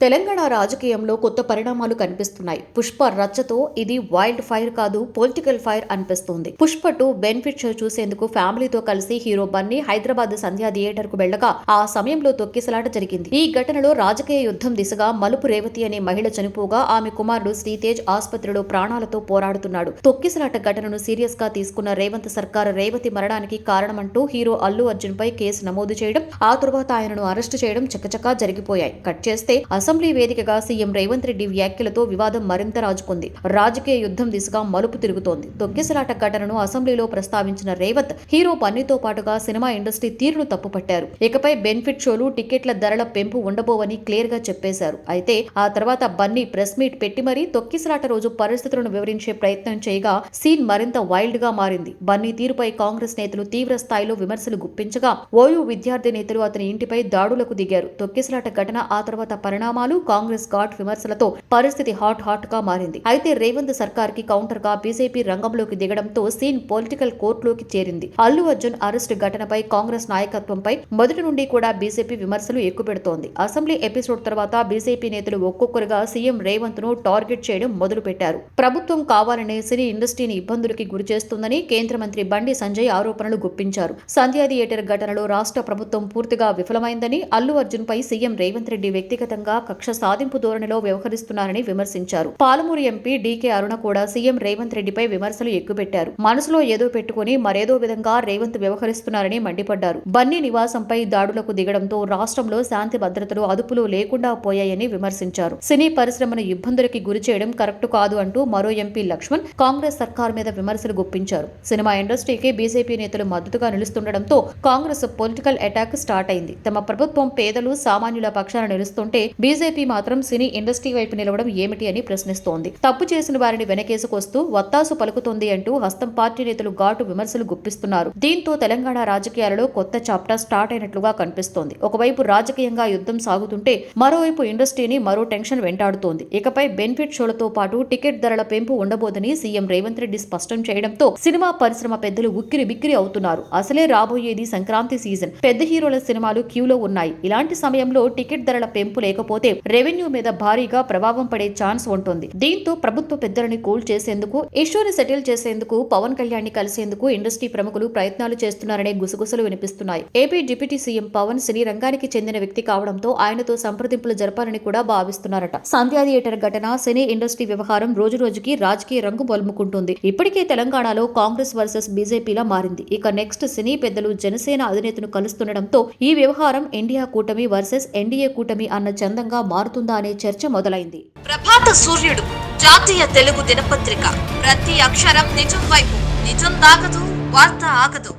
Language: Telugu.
తెలంగాణ రాజకీయంలో కొత్త పరిణామాలు కనిపిస్తున్నాయి. పుష్ప రచ్చతో ఇది వైల్డ్ ఫైర్ కాదు, పొలిటికల్ ఫైర్ అనిపిస్తుంది. పుష్ప 2 బెనిఫిట్ షో చూసేందుకు ఫ్యామిలీతో కలిసి హీరో బన్నీ హైదరాబాద్ సంధ్యా థియేటర్ కు వెళ్లగా ఆ సమయంలో తొక్కిసలాట జరిగింది. ఈ ఘటనలో రాజకీయ యుద్ధం దిశగా మలుపు రేవతి అనే మహిళ చనిపోగా ఆమె కుమారుడు శ్రీతేజ్ ఆసుపత్రిలో ప్రాణాలతో పోరాడుతున్నాడు. తొక్కిసలాట ఘటనను సీరియస్ గా తీసుకున్న రేవంత్ సర్కార్ రేవతి మరణానికి కారణమంటూ హీరో అల్లు అర్జున్ పై కేసు నమోదు చేయడం, ఆ తరువాత ఆయనను అరెస్టు చేయడం చకచకా జరిగిపోయాయి. కట్ చేస్తే అసెంబ్లీ వేదికగా సీఎం రేవంత్ రెడ్డి వ్యాఖ్యలతో వివాదం మరింత రాజుకుంది. రాజకీయ యుద్ధం దిశగా మలుపు తిరుగుతోంది. తొక్కిసలాట ఘటనను అసెంబ్లీలో ప్రస్తావించిన రేవంత్ హీరో బన్నీతో పాటుగా సినిమా ఇండస్ట్రీ తీరును తప్పుపట్టారు. ఇకపై బెనిఫిట్ షోలు, టికెట్ల ధరల పెంపు ఉండబోవని క్లియర్ గా చెప్పేశారు. అయితే ఆ తర్వాత బన్నీ ప్రెస్ మీట్ పెట్టి మరీ తొక్కిసలాట రోజు పరిస్థితులను వివరించే ప్రయత్నం చేయగా సీన్ మరింత వైల్డ్ గా మారింది. బన్నీ తీరుపై కాంగ్రెస్ నేతలు తీవ్ర స్థాయిలో విమర్శలు గుప్పించగా ఓయూ విద్యార్థి నేతలు అతని ఇంటిపై దాడులకు దిగారు. తొక్కిసలాట ఘటన, ఆ తర్వాత పరిణామాలు, కాంగ్రెస్ ఘాట్ విమర్శలతో పరిస్థితి హాట్ గా మారింది. అయితే రేవంత్ సర్కార్ కి కౌంటర్ గా బీజేపీ రంగంలోకి దిగడంతో సీన్ పొలిటికల్ కోర్టులోకి చేరింది. అల్లు అర్జున్ అరెస్ట్ ఘటనపై కాంగ్రెస్ నాయకత్వంపై మొదటి నుండి కూడా బీజేపీ విమర్శలు ఎక్కుపెడుతోంది. అసెంబ్లీ ఎపిసోడ్ తర్వాత బీజేపీ నేతలు ఒక్కొక్కరుగా సీఎం రేవంత్ ను టార్గెట్ చేయడం మొదలు పెట్టారు. ప్రభుత్వం కావాలనే సినీ ఇండస్ట్రీని ఇబ్బందులకి గురి చేస్తుందని కేంద్ర మంత్రి బండి సంజయ్ ఆరోపణలు గుప్పించారు. సంధ్యా థియేటర్ ఘటనలో రాష్ట్ర ప్రభుత్వం పూర్తిగా విఫలమైందని, అల్లు అర్జున్ పై సీఎం రేవంత్ రెడ్డి వ్యక్తిగతంగా కక్ష సాధింపు ధోరణిలో వ్యవహరిస్తున్నారని విమర్శించారు. పాలమూరు ఎంపీ డీకే అరుణ కూడా సీఎం రేవంత్ రెడ్డిపై విమర్శలు ఎక్కుపెట్టారు. మనసులో ఏదో పెట్టుకుని మరేదో విధంగా రేవంత్ వ్యవహరిస్తున్నారని మండిపడ్డారు. బన్నీ నివాసంపై దాడులకు దిగడంతో రాష్ట్రంలో శాంతి భద్రతలు అదుపులో లేకుండా పోయాయని విమర్శించారు. సినీ పరిశ్రమను ఇబ్బందులకి గురి చేయడం కరెక్ట్ కాదు అంటూ మరో ఎంపీ లక్ష్మణ్ కాంగ్రెస్ సర్కార్ మీద విమర్శలు గుప్పించారు. సినిమా ఇండస్ట్రీకి బీజేపీ నేతలు మద్దతుగా నిలుస్తుండటంతో కాంగ్రెస్ పొలిటికల్ అటాక్ స్టార్ట్ అయింది. తమ ప్రభుత్వం పేదలు, సామాన్యుల పక్షాన నిలుస్తుంటే బీజేపీ మాత్రం సినీ ఇండస్ట్రీ వైపు నిలవడం ఏమిటి అని ప్రశ్నిస్తోంది. తప్పు చేసిన వారిని వెనకేసుకొస్తూ వత్తాసు పలుకుతోంది అంటూ హస్తం పార్టీ నేతలు ఘాటు విమర్శలు గుప్పిస్తున్నారు. దీంతో తెలంగాణ రాజకీయాలలో కొత్త చాప్టర్ స్టార్ట్ అయినట్లుగా కనిపిస్తోంది. ఒకవైపు రాజకీయంగా యుద్ధం సాగుతుంటే మరోవైపు ఇండస్ట్రీని మరో టెన్షన్ వెంటాడుతోంది. ఇకపై బెనిఫిట్ షోలతో పాటు టికెట్ ధరల పెంపు ఉండబోదని సీఎం రేవంత్ రెడ్డి స్పష్టం చేయడంతో సినిమా పరిశ్రమ పెద్దలు ఉక్కిరి బిక్కిరి అవుతున్నారు. అసలే రాబోయేది సంక్రాంతి సీజన్. పెద్ద హీరోల సినిమాలు క్యూలో ఉన్నాయి. ఇలాంటి సమయంలో టికెట్ ధరల పెంపు లేకపోతే రెవెన్యూ మీద భారీగా ప్రభావం పడే ఛాన్స్ ఉంటుంది. దీంతో ప్రభుత్వ పెద్దలని కూల్ చేసేందుకు, ఇష్యూని సెటిల్ చేసేందుకు పవన్ కళ్యాణ్ ని కలిసేందుకు ఇండస్ట్రీ ప్రముఖులు ప్రయత్నాలు చేస్తున్నారనే గుసగుసలు వినిపిస్తున్నాయి. ఏపీ డిప్యూటీ సీఎం పవన్ సినీ రంగానికి చెందిన వ్యక్తి కావడంతో ఆయనతో సంప్రదింపులు జరపాలని కూడా భావిస్తున్నారట. సంధ్యా థియేటర్ ఘటన, సినీ ఇండస్ట్రీ వ్యవహారం రోజురోజుకి రాజకీయ రంగు బొల్ముకుంటుంది. ఇప్పటికే తెలంగాణలో కాంగ్రెస్ వర్సెస్ బీజేపీలా మారింది. ఇక నెక్స్ట్ సినీ పెద్దలు జనసేన అధినేతను కలుస్తుండటంతో ఈ వ్యవహారం ఇండియా కూటమి వర్సెస్ ఎన్డీఏ కూటమి అన్న చందంగా మారుతుందా అనే చర్చ మొదలైంది. ప్రభాత సూర్యుడు జాతీయ తెలుగు దినపత్రిక. ప్రతి అక్షరం నిజం వైపు. నిజం దాగదు, వార్త ఆగదు.